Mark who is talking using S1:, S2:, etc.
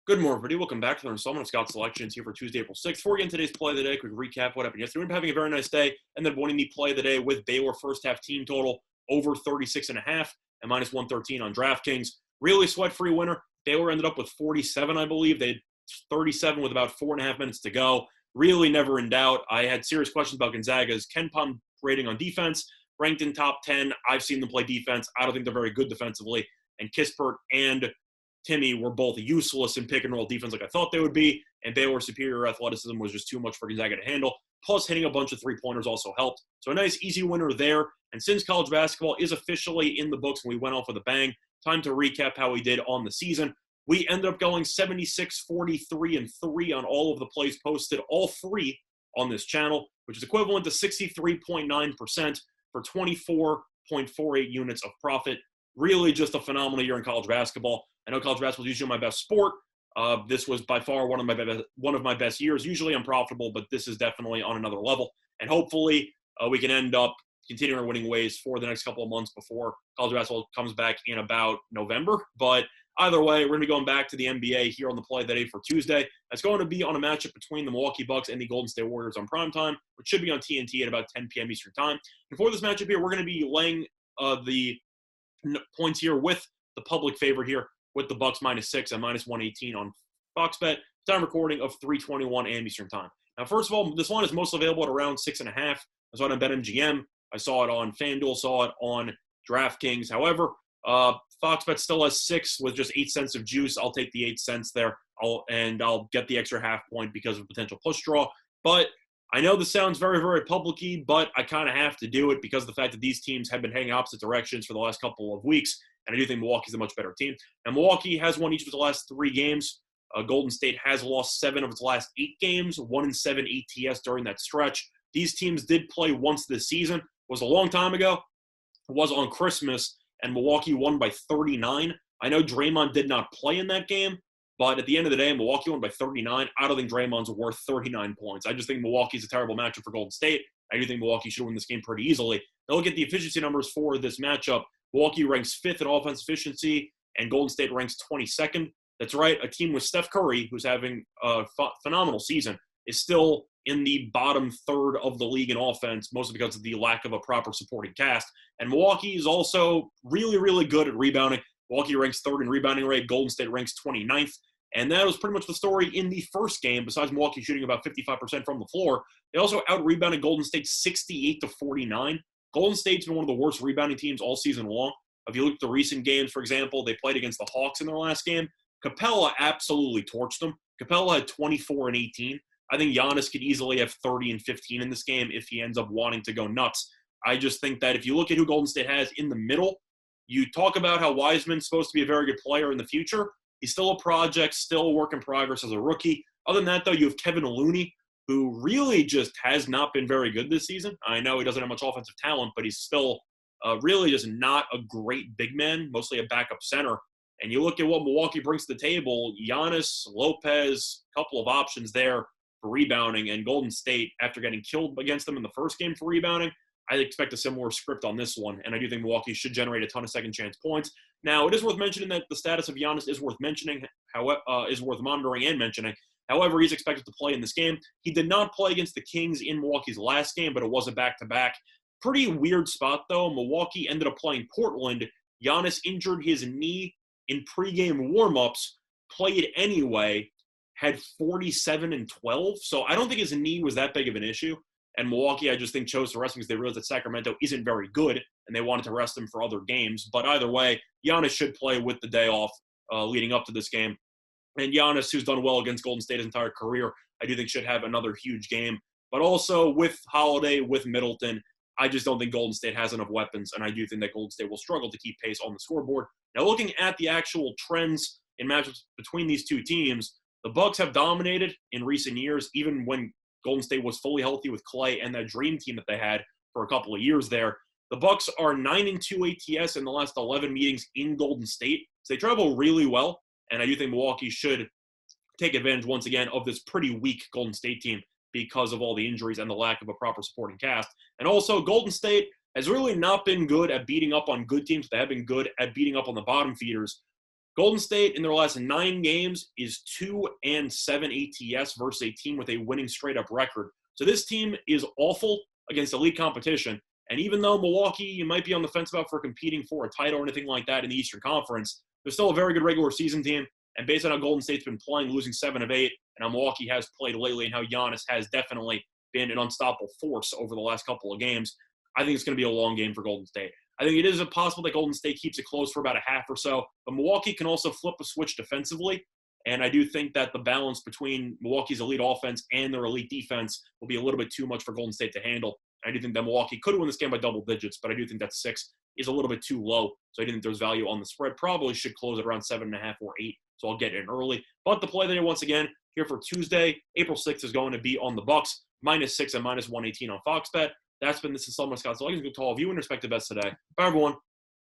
S1: Good morning, everybody. Welcome back to another installment of Scout Selections here for Tuesday, April 6th. Before we get into today's play of the day, quick recap what happened yesterday. We're having a very nice day, and then winning the play of the day with Baylor first half team total over 36.5 and minus 113 on DraftKings. Really sweat-free winner. Baylor ended up with 47, I believe. They had 37 with about 4.5 minutes to go. Really never in doubt. I had serious questions about Gonzaga's KenPom rating on defense. Ranked in top 10. I've seen them play defense. I don't think they're very good defensively. And Kispert and Timmy were both useless in pick and roll defense like I thought they would be, and Baylor's superior athleticism was just too much for Gonzaga to handle. Plus, hitting a bunch of three-pointers also helped. So a nice, easy winner there. And since college basketball is officially in the books and we went off with a bang, time to recap how we did on the season. We ended up going 76, 43, and 3 on all of the plays posted, all three on this channel, which is equivalent to 63.9% for 24.48 units of profit. Really just a phenomenal year in college basketball. I know college basketball is usually my best sport. This was by far one of my best years. Usually I'm profitable, but this is definitely on another level. And hopefully we can end up continuing our winning ways for the next couple of months before college basketball comes back in about November. But either way, we're going to be going back to the NBA here on the play of the day for Tuesday. It's going to be on a matchup between the Milwaukee Bucks and the Golden State Warriors on primetime, which should be on TNT at about 10 p.m. Eastern time. And for this matchup here, we're going to be laying the points here with the public favorite here, with the Bucks -6 and minus 118 on Fox Bet. Time recording of 3:21 a.m. Eastern time. Now, first of all, this line is most available at around 6.5. I saw it on BetMGM. I saw it on FanDuel. Saw it on DraftKings. However, Fox Bet still has 6 with just 8 cents of juice. I'll take the 8 cents there. I'll get the extra half point because of potential push draw. But I know this sounds very, very public-y, but I kind of have to do it because of the fact that these teams have been heading opposite directions for the last couple of weeks. And I do think Milwaukee's a much better team. And Milwaukee has won each of its last 3 games. Golden State has lost 7 of its last 8 games, 1-7 ATS during that stretch. These teams did play once this season. It was a long time ago. It was on Christmas, and Milwaukee won by 39. I know Draymond did not play in that game, but at the end of the day, Milwaukee won by 39. I don't think Draymond's worth 39 points. I just think Milwaukee's a terrible matchup for Golden State. I do think Milwaukee should win this game pretty easily. Now look at the efficiency numbers for this matchup. Milwaukee ranks 5th in offense efficiency, and Golden State ranks 22nd. That's right. A team with Steph Curry, who's having a phenomenal season, is still in the bottom third of the league in offense, mostly because of the lack of a proper supporting cast. And Milwaukee is also really, really good at rebounding. Milwaukee ranks 3rd in rebounding rate. Golden State ranks 29th. And that was pretty much the story in the first game, besides Milwaukee shooting about 55% from the floor. They also out-rebounded Golden State 68-49. Golden State's been one of the worst rebounding teams all season long. If you look at the recent games, for example, they played against the Hawks in their last game. Capella absolutely torched them. Capella had 24 and 18. I think Giannis could easily have 30 and 15 in this game if he ends up wanting to go nuts. I just think that if you look at who Golden State has in the middle, you talk about how Wiseman's supposed to be a very good player in the future. He's still a project, still a work in progress as a rookie. Other than that, though, you have Kevin Looney, who really just has not been very good this season. I know he doesn't have much offensive talent, but he's still really just not a great big man, mostly a backup center. And you look at what Milwaukee brings to the table, Giannis, Lopez, a couple of options there for rebounding, and Golden State, after getting killed against them in the first game for rebounding, I expect a similar script on this one, and I do think Milwaukee should generate a ton of second-chance points. Now, it is worth mentioning that the status of Giannis is worth mentioning, is worth monitoring and mentioning. However, he's expected to play in this game. He did not play against the Kings in Milwaukee's last game, but it was a back-to-back. Pretty weird spot, though. Milwaukee ended up playing Portland. Giannis injured his knee in pregame warmups, played anyway, had 47 and 12. So I don't think his knee was that big of an issue. And Milwaukee, I just think, chose to rest him because they realized that Sacramento isn't very good, and they wanted to rest him for other games. But either way, Giannis should play with the day off leading up to this game. And Giannis, who's done well against Golden State his entire career, I do think should have another huge game. But also with Holiday, with Middleton, I just don't think Golden State has enough weapons, and I do think that Golden State will struggle to keep pace on the scoreboard. Now, looking at the actual trends in matchups between these two teams, the Bucks have dominated in recent years, even when Golden State was fully healthy with Clay and that dream team that they had for a couple of years there. The Bucks are 9-2 ATS in the last 11 meetings in Golden State, so they travel really well, and I do think Milwaukee should take advantage once again of this pretty weak Golden State team because of all the injuries and the lack of a proper supporting cast. And also, Golden State has really not been good at beating up on good teams. They have been good at beating up on the bottom feeders. Golden State in their last 9 games is 2-7 ATS versus a team with a winning straight-up record. So this team is awful against elite competition. And even though Milwaukee, you might be on the fence about for competing for a title or anything like that in the Eastern Conference, they're still a very good regular season team. And based on how Golden State's been playing, losing 7 of 8, and how Milwaukee has played lately, and how Giannis has definitely been an unstoppable force over the last couple of games, I think it's going to be a long game for Golden State. I think it is possible that Golden State keeps it close for about a half or so, but Milwaukee can also flip a switch defensively. And I do think that the balance between Milwaukee's elite offense and their elite defense will be a little bit too much for Golden State to handle. I do think that Milwaukee could win this game by double digits, but I do think that 6 is a little bit too low. So I do think there's value on the spread. Probably should close at around 7.5 or 8. So I'll get in early. But the play that once again here for Tuesday, April 6th, is going to be on the Bucks, -6 and -118 on Fox Bet. That's been this installment of Scott's Legends. Good to all of you and respective bets today. Bye, everyone.